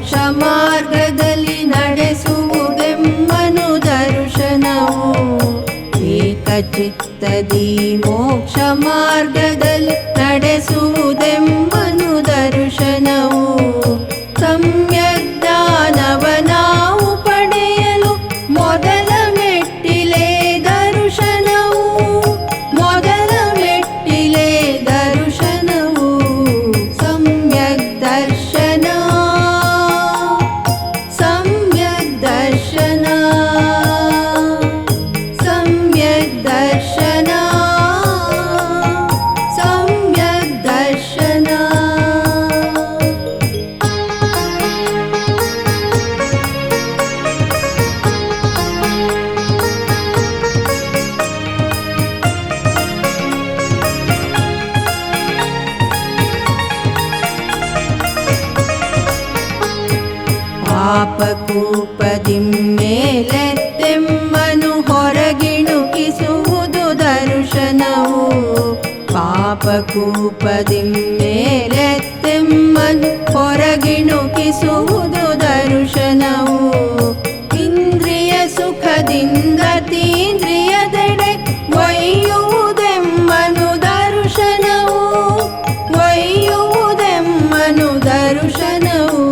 ಮೋಕ್ಷ ಮಾರ್ಗದಲ್ಲಿ ನಡೆಸುವುದೆಮ್ಮನು ದರ್ಶನವು. ಏಕಚಿತ್ತದಿ ಮೋಕ್ಷ ಮಾರ್ಗದಲ್ಲಿ ನಡೆಸುವುದೆಮ್ಮನು ದರ್ಶನವು. ಸಮ್ಯಕ್ ಜ್ಞಾನವ ನಾವು ಪಡೆಯಲು ಮೊದಲ ಮೆಟ್ಟಿಲೇ ದರ್ಶನವು. ಮೊದಲ ಮೆಟ್ಟಿಲೇ ದರ್ಶನವು. ಸಮ್ಯಕ್ ದರ್ಶನ, ಸಮ್ಯಕ್ ದರ್ಶನ, ಸಮ್ಯಕ್ ದರ್ಶನ, ಸಮ್ಯಕ್ ದರ್ಶನ. ಪಾಪಕೂಪದಿಂ ಮೇಲೆತ್ತೆಮ್ಮನು ಹೊರಗಿಣುಕಿಸುವುದು ದರ್ಶನವು. ಪಾಪಕೂಪದಿಂ ಮೇಲೆತ್ತೆಮ್ಮನು ಹೊರಗಿಣುಕಿಸುವುದು ದರ್ಶನವು. ಇಂದ್ರಿಯ ಸುಖದಿಂದ ತೀಂದ್ರಿಯದೆಡೆ ಒಯ್ಯುವುದೆಮ್ಮನು ದರ್ಶನವು. ಒಯ್ಯುವುದೆಮ್ಮನು ದರ್ಶನವು.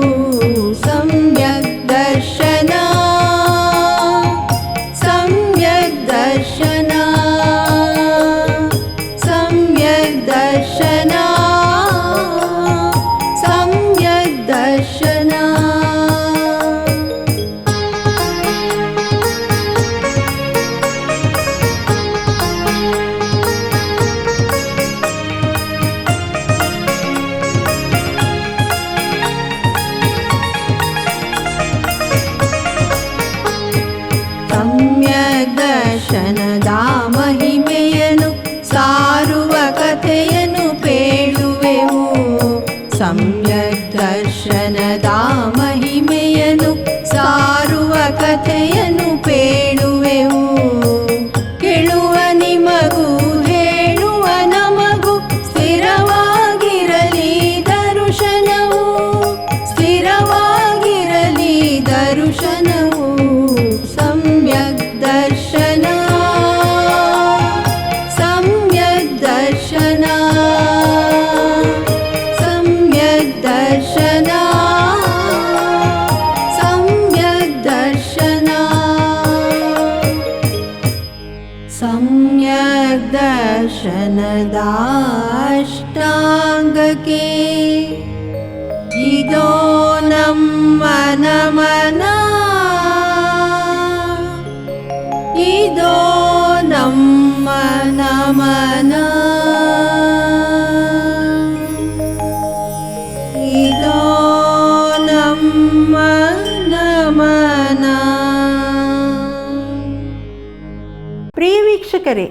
ಸಮ್ಯಕ್ ದರ್ಶನ, ಸಮ್ಯಕ್ ದರ್ಶನ, ಸಮ್ಯಕ್ ದರ್ಶನ, ಸಮ್ಯಕ್ ದರ್ಶನ. ಸಮ್ಯಕ್ ದರ್ಶನದ ಮಹಿಮೆಯನ್ನು ಸಾರುವ ಕಥೆಯನ್ನು ಪೇಳುವೆವು. ಸಮ್ಯಕ್ ದರ್ಶನದ ಮಹಿಮೆಯನ್ನು ಸಾರುವ ಕಥೆಯನ್ನು ಪೇಳುವೆವು. ಕೇಳುವ ನಿಮಗೂ ಹೇಳುವ ನಮಗೂ ಸ್ಥಿರವಾಗಿರಲಿ ದರ್ಶನವು. ಸ್ಥಿರವಾಗಿರಲಿ ದರ್ಶನವು. ಸಮ್ಯಕ್ ದರ್ಶನ, ಸಮ್ಯಕ್ ದರ್ಶನ, ಸಮ್ಯಕ್ ದರ್ಶನ, ಸಮ್ಯಕ್ ದರ್ಶನ. ಸಮ್ಯಕ್ ದರ್ಶನದ ಅಷ್ಟಾಂಗಕ್ಕೆ ಇದೋ ನಮ್ಮ ನಮನ. ಇದೋ ನಮ್ಮ ನಮನ. ಇದೋ ನಮ್ಮ ನಮನ. ಪ್ರಿಯ ವೀಕ್ಷಕರೇ,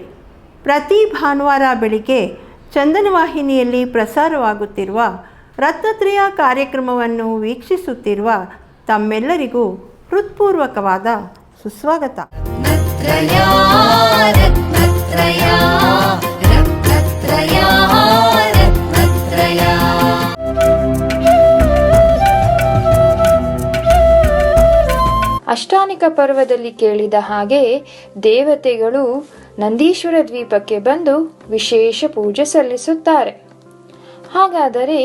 ಪ್ರತಿ ಭಾನುವಾರ ಬೆಳಿಗ್ಗೆ ಚಂದನ ವಾಹಿನಿಯಲ್ಲಿ ಪ್ರಸಾರವಾಗುತ್ತಿರುವ ರತ್ನತ್ರಯ ಕಾರ್ಯಕ್ರಮವನ್ನು ವೀಕ್ಷಿಸುತ್ತಿರುವ ತಮ್ಮೆಲ್ಲರಿಗೂ ಹೃತ್ಪೂರ್ವಕವಾದ ಸುಸ್ವಾಗತ. ರತ್ನತ್ರಯ, ರತ್ನತ್ರಯ, ರತ್ನತ್ರಯ, ರತ್ನತ್ರಯ. ಅಷ್ಟಾನಿಕ ಪರ್ವದಲ್ಲಿ ಕೇಳಿದ ಹಾಗೆ ದೇವತೆಗಳು ನಂದೀಶ್ವರ ದ್ವೀಪಕ್ಕೆ ಬಂದು ವಿಶೇಷ ಪೂಜೆ ಸಲ್ಲಿಸುತ್ತಾರೆ. ಹಾಗಾದರೆ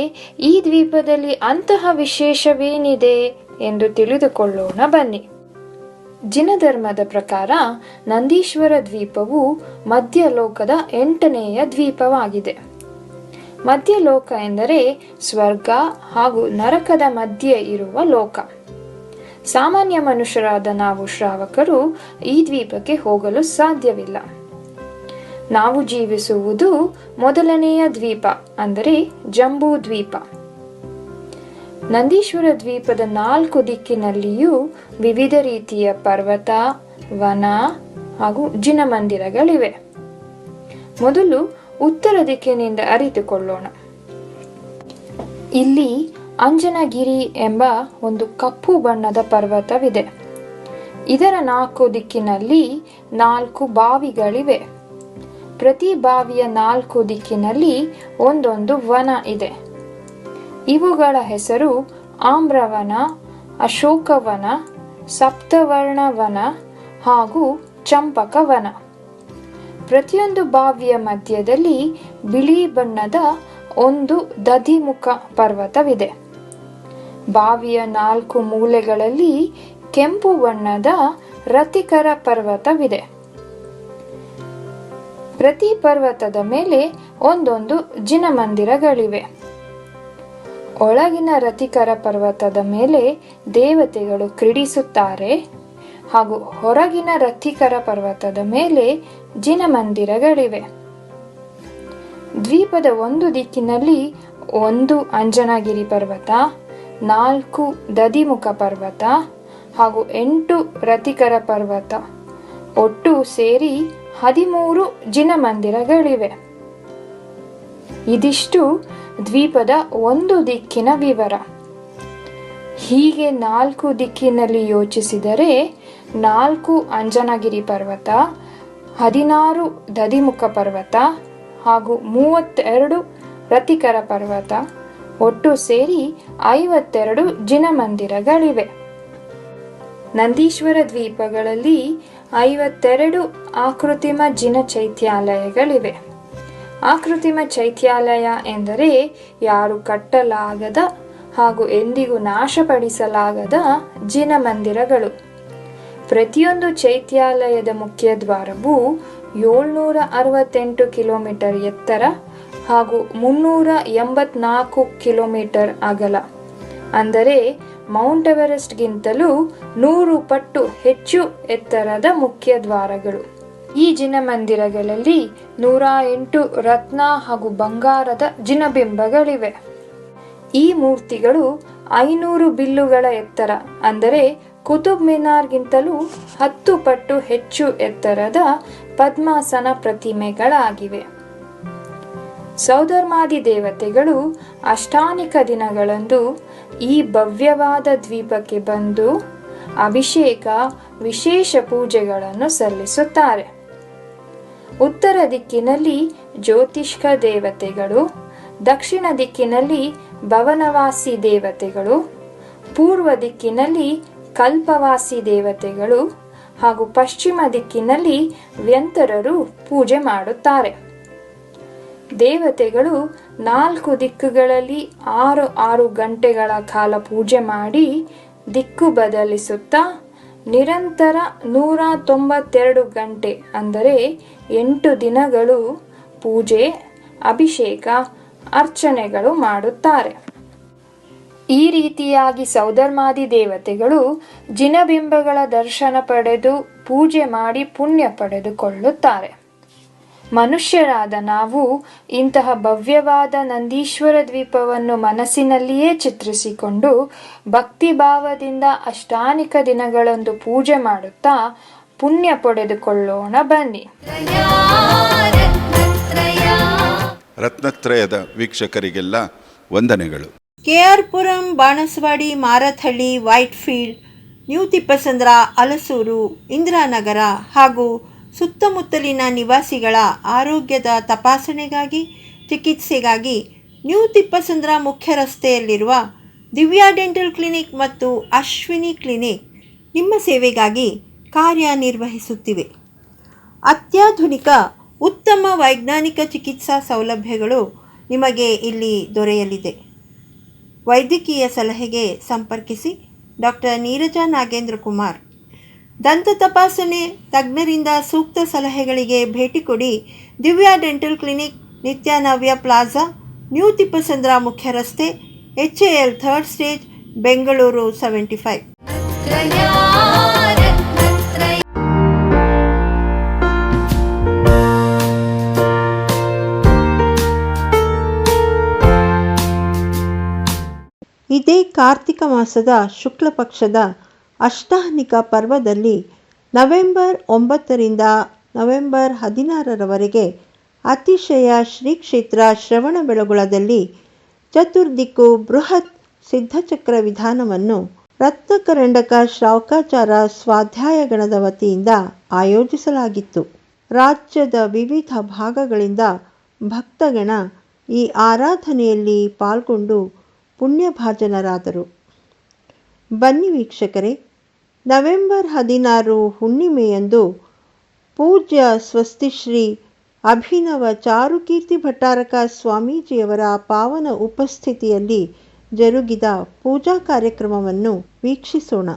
ಈ ದ್ವೀಪದಲ್ಲಿ ಅಂತಹ ವಿಶೇಷವೇನಿದೆ ಎಂದು ತಿಳಿದುಕೊಳ್ಳೋಣ ಬನ್ನಿ. ಜಿನಧರ್ಮದ ಪ್ರಕಾರ ನಂದೀಶ್ವರ ದ್ವೀಪವು ಮಧ್ಯಲೋಕದ 8ನೆಯ ದ್ವೀಪವಾಗಿದೆ. ಮಧ್ಯಲೋಕ ಎಂದರೆ ಸ್ವರ್ಗ ಹಾಗೂ ನರಕದ ಮಧ್ಯೆ ಇರುವ ಲೋಕ. ಸಾಮಾನ್ಯ ಮನುಷ್ಯರಾದ ನಾವು ಶ್ರಾವಕರು ಈ ದ್ವೀಪಕ್ಕೆ ಹೋಗಲು ಸಾಧ್ಯವಿಲ್ಲ. ನಾವು ಜೀವಿಸುವುದು ಮೊದಲನೆಯ ದ್ವೀಪ ಅಂದರೆ ಜಂಬೂ ದ್ವೀಪ. ನಂದೀಶ್ವರ ದ್ವೀಪದ 4 ದಿಕ್ಕಿನಲ್ಲಿಯೂ ವಿವಿಧ ರೀತಿಯ ಪರ್ವತ, ವನ ಹಾಗೂ ಜಿನಮಂದಿರಗಳಿವೆ. ಮೊದಲು ಉತ್ತರ ದಿಕ್ಕಿನಿಂದ ಅರಿತುಕೊಳ್ಳೋಣ. ಇಲ್ಲಿ ಅಂಜನಗಿರಿ ಎಂಬ ಒಂದು ಕಪ್ಪು ಬಣ್ಣದ ಪರ್ವತವಿದೆ. ಇದರ 4 ದಿಕ್ಕಿನಲ್ಲಿ 4 ಬಾವಿಗಳಿವೆ. ಪ್ರತಿ ಬಾವಿಯ 4 ದಿಕ್ಕಿನಲ್ಲಿ ಒಂದೊಂದು ವನ ಇದೆ. ಇವುಗಳ ಹೆಸರು ಆಮ್ರವನ, ಅಶೋಕವನ, ಸಪ್ತವರ್ಣವನ ಹಾಗೂ ಚಂಪಕವನ. ಪ್ರತಿಯೊಂದು ಬಾವಿಯ ಮಧ್ಯದಲ್ಲಿ ಬಿಳಿ ಬಣ್ಣದ ಒಂದು ದಧಿಮುಖ ಪರ್ವತವಿದೆ. ಬಾವಿಯ 4 ಮೂಲೆಗಳಲ್ಲಿ ಕೆಂಪು ಬಣ್ಣದ ರತಿಕರ ಪರ್ವತವಿದೆ. ಪ್ರತಿ ಪರ್ವತದ ಮೇಲೆ ಒಂದೊಂದು ಜಿನಮಂದಿರಗಳಿವೆ. ಒಳಗಿನ ರತಿಕರ ಪರ್ವತದ ಮೇಲೆ ದೇವತೆಗಳು ಕ್ರೀಡಿಸುತ್ತಾರೆ ಹಾಗೂ ಹೊರಗಿನ ರತಿಕರ ಪರ್ವತದ ಮೇಲೆ ಜಿನಮಂದಿರಗಳಿವೆ. ದ್ವೀಪದ ಒಂದು ದಿಕ್ಕಿನಲ್ಲಿ 1 ಅಂಜನಗಿರಿ ಪರ್ವತ, 4 ದಧಿಮುಖ ಪರ್ವತ ಹಾಗೂ 8 ರತಿಕರ ಪರ್ವತ, ಒಟ್ಟು ಸೇರಿ 13 ಜಿನಮಂದಿರಗಳಿವೆ. ಇದಿಷ್ಟು ದ್ವೀಪದ ಒಂದು ದಿಕ್ಕಿನ ವಿವರ. ಹೀಗೆ 4 ದಿಕ್ಕಿನಲ್ಲಿ ಯೋಚಿಸಿದರೆ 4 ಅಂಜನಗಿರಿ ಪರ್ವತ, 16 ದಧಿಮುಖ ಪರ್ವತ ಹಾಗೂ 32 ರತಿಕರ ಪರ್ವತ, ಒಟ್ಟು ಸೇರಿ 52 ಜಿನಮಂದಿರಗಳಿವೆ. ನಂದೀಶ್ವರ ದ್ವೀಪಗಳಲ್ಲಿ 52 ಆಕೃತಿಮ ಜಿನ ಚೈತ್ಯಾಲಯಗಳಿವೆ. ಆಕೃತಿಮ ಚೈತ್ಯಾಲಯ ಎಂದರೆ ಯಾರು ಕಟ್ಟಲಾಗದ ಹಾಗೂ ಎಂದಿಗೂ ನಾಶಪಡಿಸಲಾಗದ ಜಿನಮಂದಿರಗಳು. ಪ್ರತಿಯೊಂದು ಚೈತ್ಯಾಲಯದ ಮುಖ್ಯ ದ್ವಾರವು 768 ಕಿಲೋಮೀಟರ್ ಎತ್ತರ ಹಾಗೂ 384 ಕಿಲೋಮೀಟರ್ ಅಗಲ, ಅಂದರೆ ಮೌಂಟ್ ಎವರೆಸ್ಟ್ಗಿಂತಲೂ 100 ಪಟ್ಟು ಹೆಚ್ಚು ಎತ್ತರದ ಮುಖ್ಯ ದ್ವಾರಗಳು. ಈ ಜಿನಮಂದಿರಗಳಲ್ಲಿ 108 ರತ್ನ ಹಾಗೂ ಬಂಗಾರದ ಜಿನಬಿಂಬಗಳಿವೆ. ಈ ಮೂರ್ತಿಗಳು 500 ಬಿಲ್ಲುಗಳ ಎತ್ತರ, ಅಂದರೆ ಕುತುಬ್ ಮಿನಾರ್ಗಿಂತಲೂ 10 ಪಟ್ಟು ಹೆಚ್ಚು ಎತ್ತರದ ಪದ್ಮಾಸನ ಪ್ರತಿಮೆಗಳಾಗಿವೆ. ಸೌಧರ್ಮಾದಿ ದೇವತೆಗಳು ಅಷ್ಟಾನಿಕ ದಿನಗಳಂದು ಈ ಭವ್ಯವಾದ ದ್ವೀಪಕ್ಕೆ ಬಂದು ಅಭಿಷೇಕ, ವಿಶೇಷ ಪೂಜೆಗಳನ್ನು ಸಲ್ಲಿಸುತ್ತಾರೆ. ಉತ್ತರ ದಿಕ್ಕಿನಲ್ಲಿ ಜ್ಯೋತಿಷ್ಕ ದೇವತೆಗಳು, ದಕ್ಷಿಣ ದಿಕ್ಕಿನಲ್ಲಿ ಭವನವಾಸಿ ದೇವತೆಗಳು, ಪೂರ್ವ ದಿಕ್ಕಿನಲ್ಲಿ ಕಲ್ಪವಾಸಿ ದೇವತೆಗಳು ಹಾಗೂ ಪಶ್ಚಿಮ ದಿಕ್ಕಿನಲ್ಲಿ ವ್ಯಂತರರು ಪೂಜೆ ಮಾಡುತ್ತಾರೆ. ದೇವತೆಗಳು 4 ದಿಕ್ಕುಗಳಲ್ಲಿ 6 ಗಂಟೆಗಳ ಕಾಲ ಪೂಜೆ ಮಾಡಿ ದಿಕ್ಕು ಬದಲಿಸುತ್ತಾ ನಿರಂತರ 192 ಗಂಟೆ, ಅಂದರೆ 8 ದಿನಗಳು ಪೂಜೆ, ಅಭಿಷೇಕ, ಅರ್ಚನೆಗಳು ಮಾಡುತ್ತಾರೆ. ಈ ರೀತಿಯಾಗಿ ಸೌಧರ್ಮಾದಿ ದೇವತೆಗಳು ಜಿನಬಿಂಬಗಳ ದರ್ಶನ ಪಡೆದು ಪೂಜೆ ಮಾಡಿ ಪುಣ್ಯ ಪಡೆದುಕೊಳ್ಳುತ್ತಾರೆ. ಮನುಷ್ಯರಾದ ನಾವು ಇಂತಹ ಭವ್ಯವಾದ ನಂದೀಶ್ವರ ದ್ವೀಪವನ್ನು ಮನಸ್ಸಿನಲ್ಲಿಯೇ ಚಿತ್ರಿಸಿಕೊಂಡು ಭಕ್ತಿ ಭಾವದಿಂದ ಅಷ್ಟಾನಿಕ ದಿನಗಳಂದು ಪೂಜೆ ಮಾಡುತ್ತಾ ಪುಣ್ಯ ಪಡೆದುಕೊಳ್ಳೋಣ ಬನ್ನಿ. ರತ್ನತ್ರಯದ ವೀಕ್ಷಕರಿಗೆಲ್ಲ ವಂದನೆಗಳು. KR ಪುರಂ, ಬಾಣಸವಾಡಿ, ಮಾರಥಹಳ್ಳಿ, ವೈಟ್ಫೀಲ್ಡ್, ನ್ಯೂ ತಿಪ್ಪಸಂದ್ರ, ಅಲಸೂರು, ಇಂದಿರಾನಗರ ಹಾಗೂ ಸುತ್ತಮುತ್ತಲಿನ ನಿವಾಸಿಗಳ ಆರೋಗ್ಯದ ತಪಾಸಣೆಗಾಗಿ, ಚಿಕಿತ್ಸೆಗಾಗಿ ನ್ಯೂ ತಿಪ್ಪಸಂದ್ರ ಮುಖ್ಯ ರಸ್ತೆಯಲ್ಲಿರುವ ದಿವ್ಯಾ ಡೆಂಟಲ್ ಕ್ಲಿನಿಕ್ ಮತ್ತು ಅಶ್ವಿನಿ ಕ್ಲಿನಿಕ್ ನಿಮ್ಮ ಸೇವೆಗಾಗಿ ಕಾರ್ಯನಿರ್ವಹಿಸುತ್ತಿವೆ. ಅತ್ಯಾಧುನಿಕ ಉತ್ತಮ ವೈಜ್ಞಾನಿಕ ಚಿಕಿತ್ಸಾ ಸೌಲಭ್ಯಗಳು ನಿಮಗೆ ಇಲ್ಲಿ ದೊರೆಯಲಿದೆ. ವೈದ್ಯಕೀಯ ಸಲಹೆಗೆ ಸಂಪರ್ಕಿಸಿ ಡಾಕ್ಟರ್ ನೀರಜಾ ನಾಗೇಂದ್ರ ಕುಮಾರ್. ದಂತ ತಪಾಸಣೆ ತಜ್ಞರಿಂದ ಸೂಕ್ತ ಸಲಹೆಗಳಿಗೆ ಭೇಟಿ ಕೊಡಿ. Divya dental clinic, Nityanavya plaza, new Thippasandra ಮುಖ್ಯ ರಸ್ತೆ, HAL 3rd ಸ್ಟೇಜ್, ಬೆಂಗಳೂರು 75. ಇದೇ ಕಾರ್ತಿಕ ಮಾಸದ ಶುಕ್ಲ ಪಕ್ಷದ ಅಷ್ಟಾಹ್ನಿಕ ಪರ್ವದಲ್ಲಿ ನವೆಂಬರ್ 9ರಿಂದ ನವೆಂಬರ್ 16ರವರೆಗೆ ಅತಿಶಯ ಶ್ರೀ ಕ್ಷೇತ್ರ ಶ್ರವಣಬೆಳಗೊಳದಲ್ಲಿ ಚತುರ್ದಿಕ್ಕು ಬೃಹತ್ ಸಿದ್ಧಚಕ್ರ ವಿಧಾನವನ್ನು ರತ್ನಕರಂಡಕ ಶ್ರಾವಕಾಚಾರ ಸ್ವಾಧ್ಯಾಯಗಣದ ವತಿಯಿಂದ ಆಯೋಜಿಸಲಾಗಿತ್ತು. ರಾಜ್ಯದ ವಿವಿಧ ಭಾಗಗಳಿಂದ ಭಕ್ತಗಣ ಈ ಆರಾಧನೆಯಲ್ಲಿ ಪಾಲ್ಗೊಂಡು ಪುಣ್ಯಭಾಜನರಾದರು. ಬನ್ನಿ ವೀಕ್ಷಕರೇ, ನವೆಂಬರ್ 16 ಹುಣ್ಣಿಮೆಯಂದು ಪೂಜ್ಯ ಸ್ವಸ್ತಿಶ್ರೀ ಅಭಿನವ ಚಾರುಕೀರ್ತಿ ಭಟ್ಟಾರಕ ಸ್ವಾಮೀಜಿಯವರ ಪಾವನ ಉಪಸ್ಥಿತಿಯಲ್ಲಿ ಜರುಗಿದ ಪೂಜಾ ಕಾರ್ಯಕ್ರಮವನ್ನು ವೀಕ್ಷಿಸೋಣ.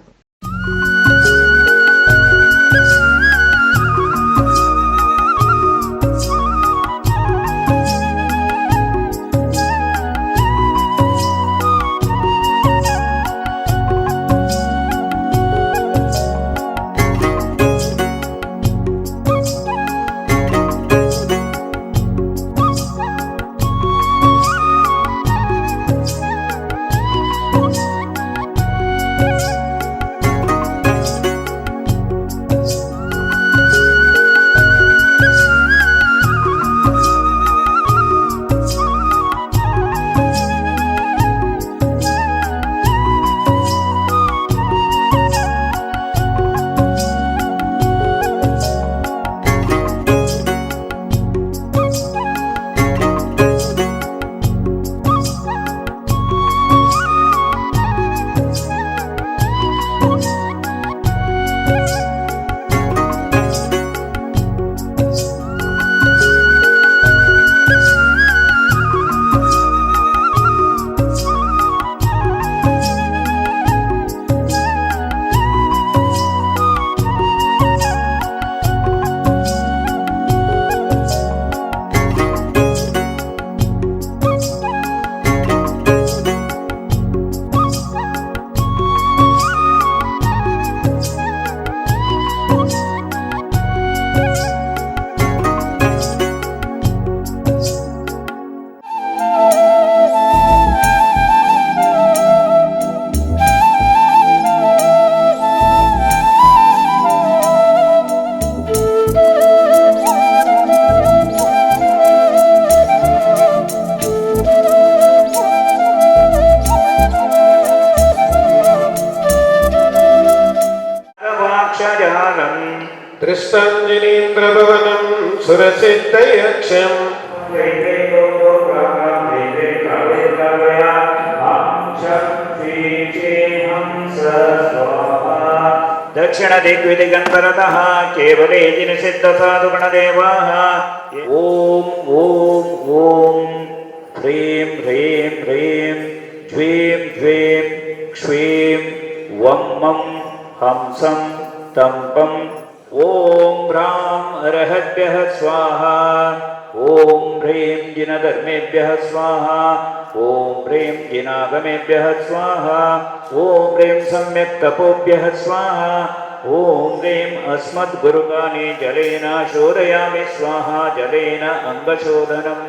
दृष्टाञ्जनीन्द्रभवनं सुरसिद्धयक्षं दक्षिणदिग्विदिगन्धरतः केवले जिनसिद्धसाधुगणदेवाः ॐ ॐ ॐ ह्रीं ह्रीं ह्रीं ज्वीं ज्वीं क्ष्वीं वं मं हंसं तं पं ॐ ह्रां अर्हद्भ्यः स्वाहा ॐ ह्रीं जिनधर्मेभ्यः स्वाहा ॐ ह्रीं जिनागमेभ्यः स्वाहा ॐ ह्रीं सम्यक् तपोभ्यः स्वाहा ॐ ह्रीं अस्मद्गुरुकानि जलेन शोधयामि स्वाहा जलेन अङ्गशोधनम्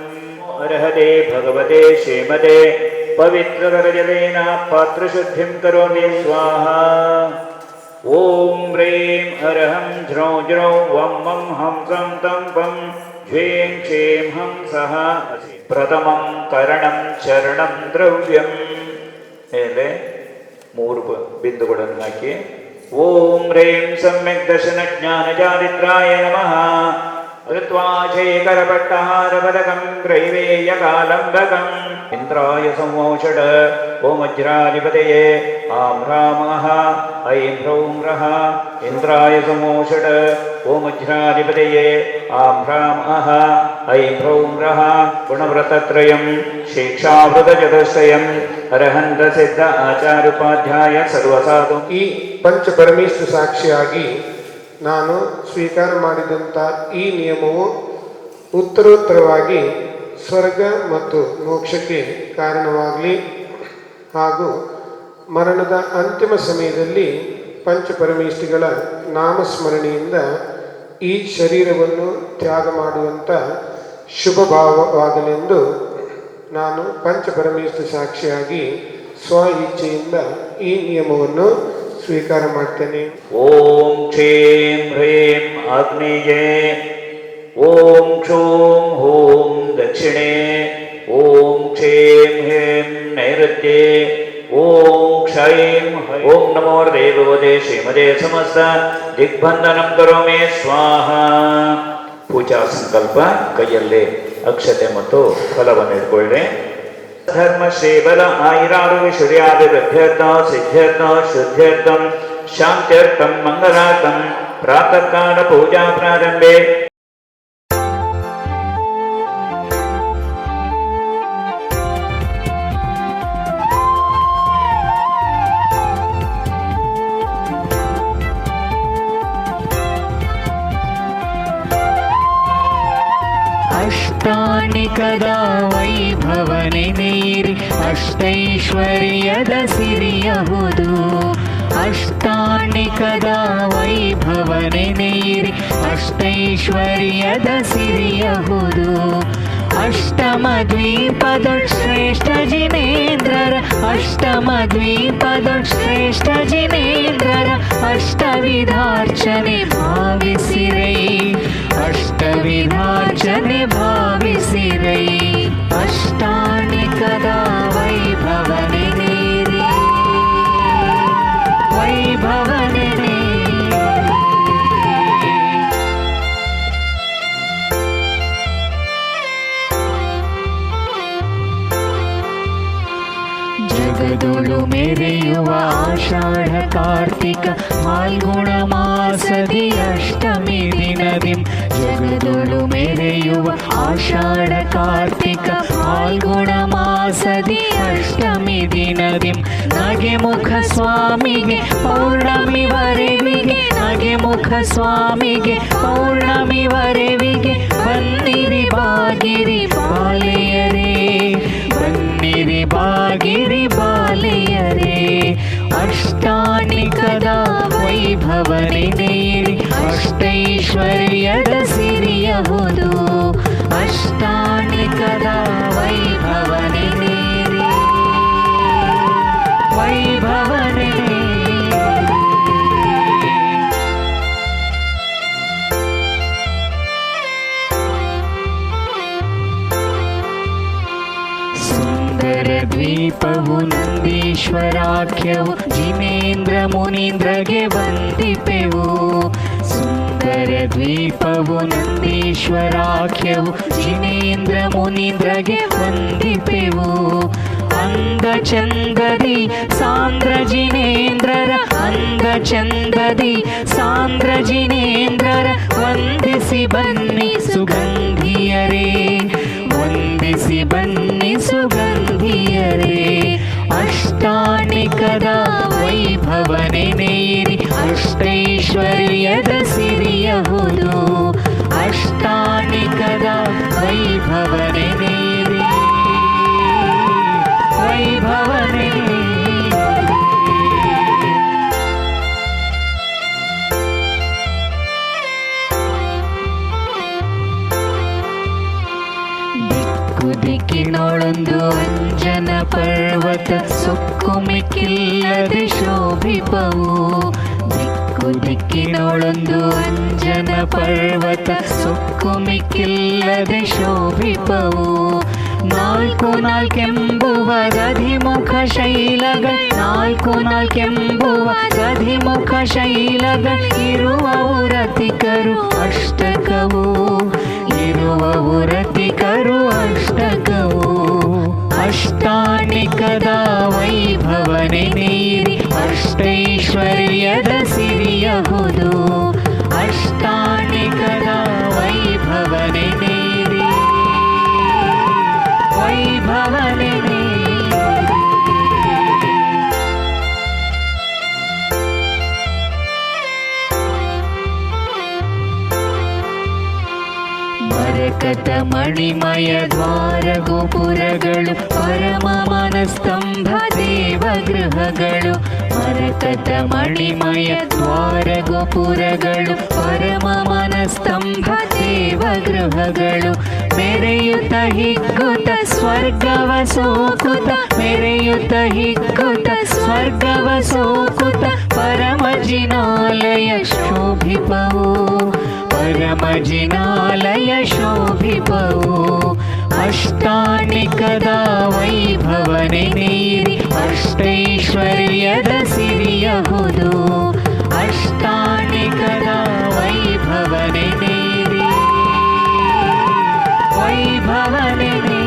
अर्हते भगवते श्रीमते पवित्रतरजलेन पात्रशुद्धिं करोमि स्वाहा ॐ ह्रीं अर्हं ज्रौं ज्रौं वं मं हंसं तं पं ह्रीं क्षीं हंसः प्रथमं करणं चरणं द्रव्यं ಮೇಲೆ 3 ಬಿಂದುಗಳನ್ನು ಹಾಕಿ ಓಂ ಹ್ರೀಂ ಸಮ್ಯಕ್ ದರ್ಶನ ಜ್ಞಾನ ಚಾರಿತ್ರಾಯ ನಮಃ ऋत्वाचैकरपट्टहारपदकं ग्रैवेयकालम्बकम् इन्द्राय संवोषड ॐ वज्राधिपतये आं ह्रामः ऐं ह्रौं रः इन्द्राय संवोषड ॐ वज्राधिपतये आं ह्रामः ऐं ह्रौं रः गुणव्रतत्रयं शिक्षावृतचतुष्टयम् ಅರಹಂತ ಸಿದ್ಧ ಆಚಾರ್ಯೋಪಾಧ್ಯಾಯ ಸರ್ವಸಾಧು. ಈ ಪಂಚಪರಮೇಶ್ವರ ಸಾಕ್ಷಿಯಾಗಿ ನಾನು ಸ್ವೀಕಾರ ಮಾಡಿದಂಥ ಈ ನಿಯಮವು ಉತ್ತರೋತ್ತರವಾಗಿ ಸ್ವರ್ಗ ಮತ್ತು ಮೋಕ್ಷಕ್ಕೆ ಕಾರಣವಾಗಲಿ ಹಾಗೂ ಮರಣದ ಅಂತಿಮ ಸಮಯದಲ್ಲಿ ಪಂಚಪರಮೇಶ್ವರಿಗಳ ನಾಮಸ್ಮರಣೆಯಿಂದ ಈ ಶರೀರವನ್ನು ತ್ಯಾಗ ಮಾಡುವಂಥ ಶುಭ ಭಾವವಾಗಲೆಂದು ನಾನು ಪಂಚಪರಮೇಶ್ವರ ಸಾಕ್ಷಿಯಾಗಿ ಸ್ವ ಇಚ್ಛೆಯಿಂದ ಈ ನಿಯಮವನ್ನು ಸ್ವೀಕಾರ ಮಾಡ್ತೇನೆ. ಓಂ ಕ್ಷೇಂ ಹ್ರೀಂ ಆಗ್ನೇಯೇ ಓಂ ಕ್ಷೋಂ ಹೋಂ ದಕ್ಷಿಣೆ ಓಂ ಕ್ಷೇಂ ಹೇಂ ನೈಋತ್ಯೆ ಓಂ ಕ್ಷೈಂ ಓಂ ನಮೋ ದೇವದೇ ಶ್ರೀಮದೇ ಸಮಸ್ತ ದಿಗ್ಬಂಧನಂ ಕರೋಮಿ ಸ್ವಾಹ. ಪೂಜಾ ಸಂಕಲ್ಪ ಕೈಯಲ್ಲಿ ಅಕ್ಷತೆ ಮತ್ತು ಫಲವನ್ನು ಇಟ್ಕೊಳ್ಳಿ. ಧರ್ಮ ಶ್ರೀಬಲ ಆಯುರಾರೋಗ್ಯೈಶ್ವರ್ಯಾಭಿವೃದ್ಧ್ಯರ್ಥ ಸಿದ್ಧ್ಯರ್ಥ ಶುದ್ಧ್ಯರ್ಥಂ ಶಾಂತ್ಯರ್ಥಂ ಮಂಗಲಾರ್ಥಂ ಪ್ರಾತಃ ಕಾಲ ಪೂಜಾ ಪ್ರಾರಂಭೆ. ಅಷ್ಟಾನಿಕದ ವೈಭವನೆನೆಯಿರಿ ಅಷ್ಟೈಶ್ವರ್ಯದ ಸಿರಿಯಹುದು. ಅಷ್ಟಾನಿಕದ ವೈಭವನೆನೆಯಿರಿ ಅಷ್ಟೈಶ್ವರ್ಯದ ಸಿರಿಯಹುದು. ಅಷ್ಟಮ ದ್ವೀಪದ ಶ್ರೇಷ್ಠ ಜಿನೇಂದ್ರರ ಅಷ್ಟಮ ದ್ವೀಪದ ಶ್ರೇಷ್ಠ ಜಿನೇಂದ್ರರ ಅಷ್ಟವಿಧಾರ್ಚನೆ ಭಾವಿಸಿರೈ ಅಷ್ಟವಿಧಾರ್ಚನೆ ಭಾವಿಸಿರೈ. ಅಷ್ಟಾನಿಕದ ವೈಭವನೆನೆಯಿರಿ ವೈಭವನೆನೆ ಜಗದೊಳು ಮೆರೆಯುವ ಆಷಾಢ ಕಾರ್ತಿಕ ಫಾಲ್ಗುಣ ಮಾಸದಿ ಅಷ್ಟಮಿ ದಿನದಿಂ. ಜಗದೊಳು ಮೆರೆಯುವ ಆಷಾಢ ಕಾರ್ತಿಕ ಫಾಲ್ಗುಣ ಮಾಸದಿ ಅಷ್ಟಮಿ ದಿನದಿಂ. ನಗೆ ಮುಖ ಸ್ವಾಮಿಗೆ ಪೌರ್ಣಮಿ ವರೆವಿಗೆ ನಗೆ ಮುಖ ಸ್ವಾಮಿಗೆ ಪೌರ್ಣಮಿ ವರೆವಿಗೆ ಬನ್ನಿರಿ ಬಾಗಿರಿ ಬಾಲೆಯರೇ ಬನ್ನಿರಿ ಬಾಗಿರಿ ಬಾಲೆಯರೇ. ಅಷ್ಟಾನಿಕದ ವೈಭವನೆನೆಯಿರಿ ಅಷ್ಟೈಶ್ವರ್ಯದ ಸಿರಿಯಹುದು. ಅಷ್ಟಾನಿಕದ ವೈಭವನೆನೆಯಿರಿ ವೈಭವನೆನೆ ಸುಂದರ ದ್ವೀಪವು ನಂದೀಶ್ವರಾಖ್ಯವು ಜಿನೇಂದ್ರ ಮುನೀಂದ್ರಗೆ ವಂದಿಪೆವು. ಸುಂದರ ದ್ವೀಪವು ನಂದೀಶ್ವರಾಖ್ಯವು ಜಿನೇಂದ್ರ ಮುನೀಂದ್ರಗೆ ವಂದಿಪೆವು. ಅಂದ ಚಂದದಿ ಸಾಂದ್ರ ಜಿನೇಂದ್ರರ ಅಂದ ಚಂದದಿ ಸಾಂದ್ರ ಜಿನೇಂದ್ರರ ವಂದಿಸಿ ಬನ್ನಿ ಸುಗಂಧಿಯರೇ ವಂದಿಸಿ ಬನ್ನಿ ಸುಗಂಧಿಯರೇ. ಅಷ್ಟಾನಿಕದ ವೈಭವನೆನೆಯಿರಿ ಅಷ್ಟೈಶ್ವರ್ಯದ ಸಿರಿಯಹುದು. ಅಷ್ಟಾನಿಕದ ವೈಭವನೆನೆಯಿರಿ ವೈಭವನೆನೆ ದಿಕ್ಕಿನೊಳೊಂದು ಅಂಜನ ಪರ್ವತ ಸುಕ್ಕುಮಿಕ್ಕಿಲ್ಲದೆ ಶೋಭಿಪವು. ದಿಕ್ಕಿನೊಳೊಂದು ಅಂಜನ ಪರ್ವತ ಸುಕ್ಕುಮಿಕ್ಕಿಲ್ಲದೆ ಶೋಭಿಪವು. ನಾಲ್ಕು ನಾಲ್ಕೆಂಬುವ ದಧಿಮುಖ ಶೈಲಗಳ ನಾಲ್ಕು ನಾಲ್ಕೆಂಬುವ ದಧಿಮುಖ ಶೈಲಗಳ ಇರುವವು ರತಿಕರು ಅಷ್ಟಕವು ಇರುವವು ರತಿಕರು ಅಷ್ಟಕವು. ಅಷ್ಟಾನಿಕದ ವೈಭವನೆನೆಯಿರಿ ಅಷ್ಟೈಶ್ವರ್ಯದ ಸಿರಿಯಹುದು. ಅಷ್ಟಾನಿಕದ ವೈಭವನೆನೆಯಿರಿ ವೈಭವನೆನೆ ಮರಕತ ಮಣಿಮಯ ದ್ವಾರ ಗೋಪುರಗಳು ಪರಮ ಮನಸ್ತಂಭ ದೇವಗೃಹಗಳು. ಮರಕತ ಮಣಿಮಯ ದ್ವಾರ ಗೋಪುರಗಳು ಪರಮ ಮನಸ್ತಂಭ ದೇವಗೃಹಗಳು. ಮೆರೆಯುತ್ತ ಹಿಗ್ಗುತ್ತ ಸ್ವರ್ಗವ ಸೋಕುತ ಮೆರೆಯುತ್ತ ಹಿಗ್ಗುತ್ತ ಸ್ವರ್ಗವ ಸೋಕುತ ಪರಮ ಜಿನಾಲಯ ಶೋಭಿಪವು ಪರಮ ಜಿನಾಲಯ ಶೋಭಿಪವು. ಅಷ್ಟಾನಿಕದ ವೈಭವನೆನೆಯಿರಿ ಅಷ್ಟೈಶ್ವರ್ಯದ ಸಿರಿಯಹುದು. ಅಷ್ಟಾನಿಕದ ವೈಭವನೆನೆಯಿರಿ ವೈಭವನೆನೆ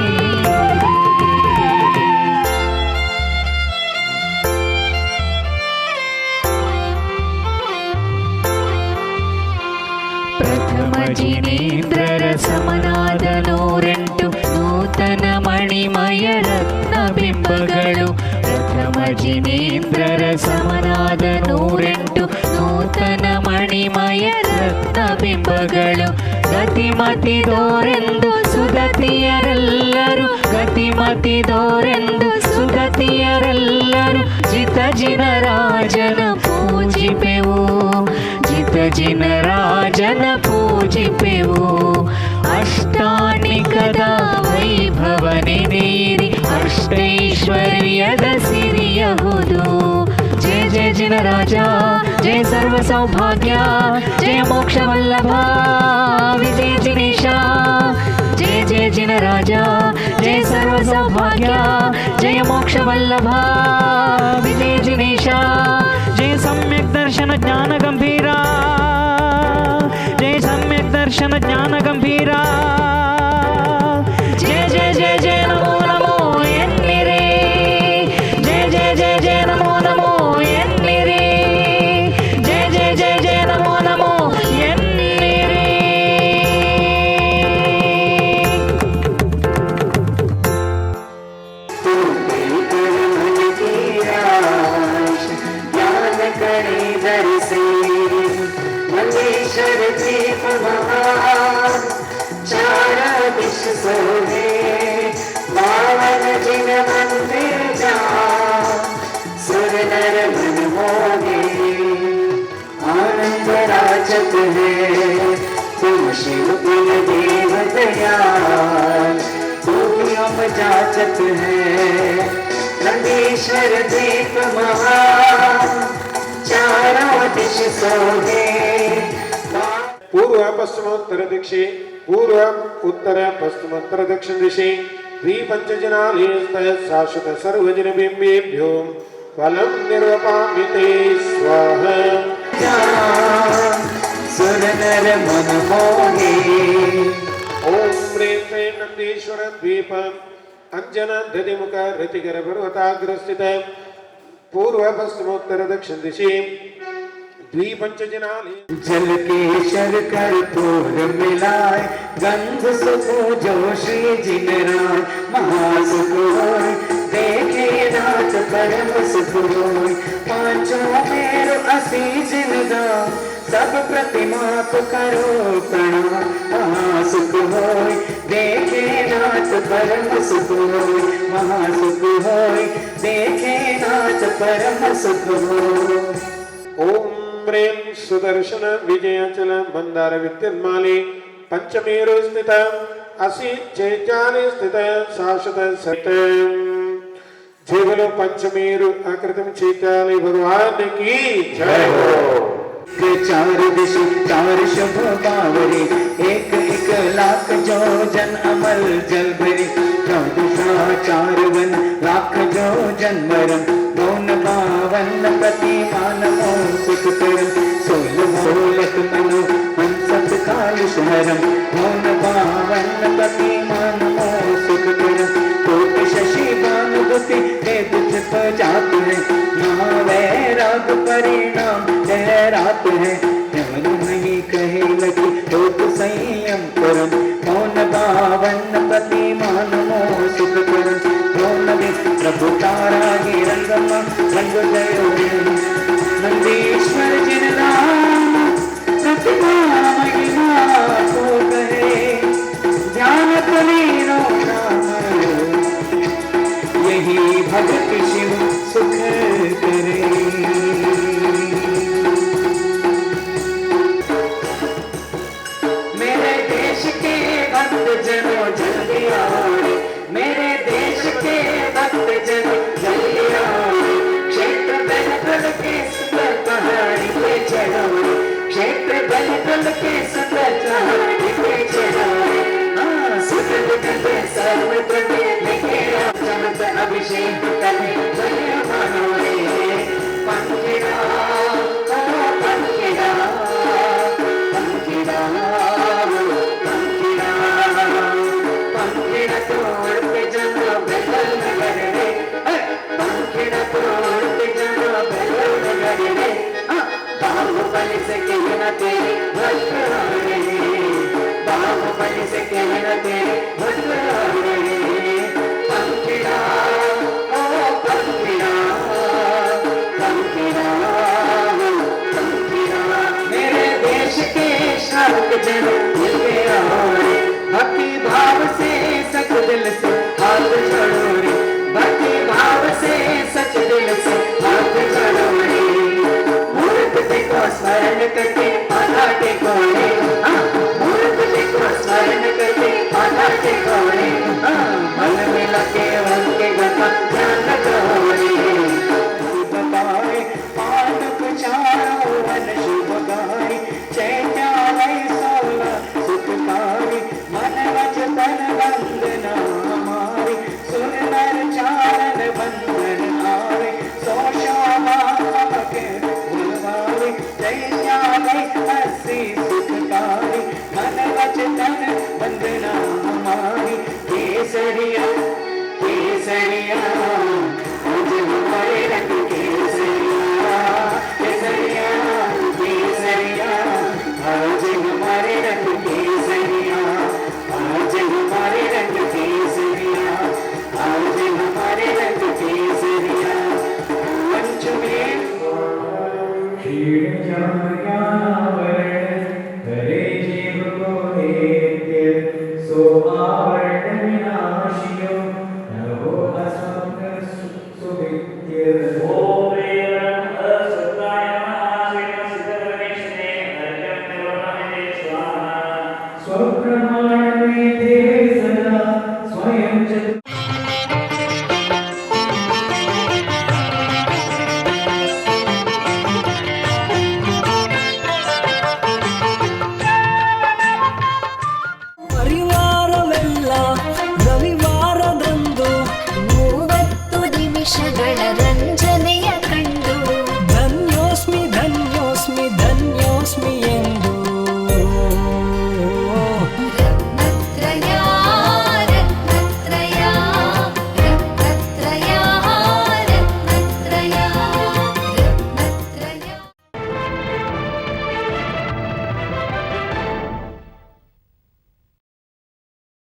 ಜಿನೇಂದ್ರರ ಸಮನಾದ 108 ನೂತನ ಮಣಿಮಯ ರತ್ನ ಬಿಂಬಗಳು. ಪ್ರಥಮ ಜಿನೇಂದ್ರರ ಸಮನಾದ 108 ನೂತನ ಮಣಿಮಯ ರತ್ನ ಬಿಂಬಗಳು. ಗತಿಮತಿದೋರೆಂದು ಸುದತಿಯರೆಲ್ಲರೂ, ಗತಿಮತಿದೋರೆಂದು ಸುದತಿಯರೆಲ್ಲರೂ ಜಿತ ಜಿನರಾಜನ ಪೂಜಿಪೆವು, ಜಿತ ಜಿನರಾಜನ ಪೂಜಿಪೆವು. ಅಷ್ಟಾನಿಕದ ವೈಭವ ನೆನೆಯಿರಿ, ಅಷ್ಟೈಶ್ವರ್ಯದ ಸಿರಿಯಹುದು. ಜಯ ಜಯ ಜಿನರಾಜ, ಜಯ ಸರ್ವ ಸೌಭಾಗ್ಯ, ಜಯ ಮೋಕ್ಷ ವಲ್ಲಭ ವಿಜಯ ಜಿನೇಶ. ಜಯ ಜಯ ಜಿನರಾಜ, ಜಯ ಸರ್ವ ಸೌಭಾಗ್ಯ, ಜಯ ಮೋಕ್ಷ ವಲ್ಲಭ ವಿಜಯ ಜಿನೇಶ. ಜಯ ಸಮ್ಯಕ್ ದರ್ಶನ ಜ್ಞಾನ ಗಂಭೀರ, ಜಯ ಸಮ್ಯಕ್ ದರ್ಶನ ಜ್ಞಾನ ಗಂಭೀರ. ಜಯ ಜಯ ಜಯ ಜಯ ನಮೋ ನಮೋ ಎನ್ನಿರೆ, ಜಯ ಜಯ ಜಯ ಜಯ ನಮೋ ನಮೋ ಎನ್ನಿರೆ, ಜಯ ಜಯ ಜಯ ಜಯ ನಮೋ ನಮೋ ಎನ್ನಿರೆ. आनंद राजत है तुम शिव कुल देव दयाल, तू ही हम जाचत है नंदीश्वर दीप महान, चारों दिश सोहे. पूर्व पश्चिमोत्तर दिशि, पूर्व उत्तर पश्चिमोत्तर दक्षिण दिशि द्विपञ्चजनालयस्थः शाश्वत सर्वजनबिम्बेभ्यो फलं निर्वपामि ते स्वाहा. सुर नर मन मोहे. ओम प्रेम से नंदीश्वर द्वीप अंजन दधिमुख रतिकर पर्वताग्रस्थित पूर्व पश्चिमोत्तर दक्षिण दिशि द्विपंचजनालय. जल केशर कर्पूर मिलाए, गंध सुखो जो श्री जिनराय. महासुख होय देखे नाथ परम सुख होय, पांचों मेरो असी जिनदा सब प्रतिमा को करो प्रणाम. महासुख होय देखे नाथ परम सुख होय, महासुख होय देखे नाथ परम सुख होय. ओम प्रेम सुदर्शन विजयाचल मंदार विद्युन्माली पंचमेरु स्थित असी चैत्यानि स्थित शाश्वत सत्य जीवलो पंचमेरु आकृतिम चैत्यालि भगवान की जय हो. चार दिश चार शुभ बावरी, एक एक लाख जो जन अमल जल भरी. चौदसा चार वन लाख जो जन मरम, दोन बावन प्रति मानवो सुख करम. 16 मनो हंसत कालुष हरम, दोन बावन प्रति मानवो सुख करम. कोटि शशि भानुगति वेद जप जात है, महावैराग परिणाम रात है. यमन नहीं कहे लगी लोक संयम करम, मौन बावन प्रति मानवो सुख करम. मौन प्रभु तारा ही रंगम रंग गयो, नंदीश्वर जिनराम प्रतिमा महिमा को कहे. ध्यान कलीनो नाम यही भगत शिव सुख करे. मेरे देश के भक्त जनों जल्दी आओ, मेरे देश के भक्त जनों जल्दी आओ. क्षेत्र बलगल के सुंदर पहाड़ी पे चढ़ो, क्षेत्र बलगल के सुंदर पहाड़ी पे चढ़ो. सुगंध करते सर्वत्र लेके चमक अभिषेक करने भले मानो रे. पंखिड़ा पंखिड़ा पंखिड़ा पंखिड़ा तोड़ते जनो बेलल नगर रे. पंखिड़ा तोड़ते जनो बेलल नगर रे. बाहुबली से कहना तेरे भक्त रे. सब जन मिलके आओ रे भक्ति भाव से सच दिल से हाथ जोड़ो रे भक्ति भाव से सच दिल से हाथ जोड़ो रे मूर्ति को स्मरण करके माथा टेको रे मूर्ति को स्मरण करके माथा टेको रे मन में लगे उनके गता ध्यान करो रे शुभ गाए पादप चारों वन शुभ गाए चैत्यालय सोला सुखकारी मन वचन वंदना हमारी सुन नर चारण बंधन आवे सो शोभा के बुलवावे चैत्यालय हसी सुखकारी मन वचन वंदना हमारी केसरिया केसरिया आज हमारे रंग केसरिया केसरिया केसरिया आज हमारे रंग केसरिया आज हमारे रंग केसरिया आज हमारे रंग केसरिया पंचमी क्षीण ज्ञानावरण करे जीव को नित्य सो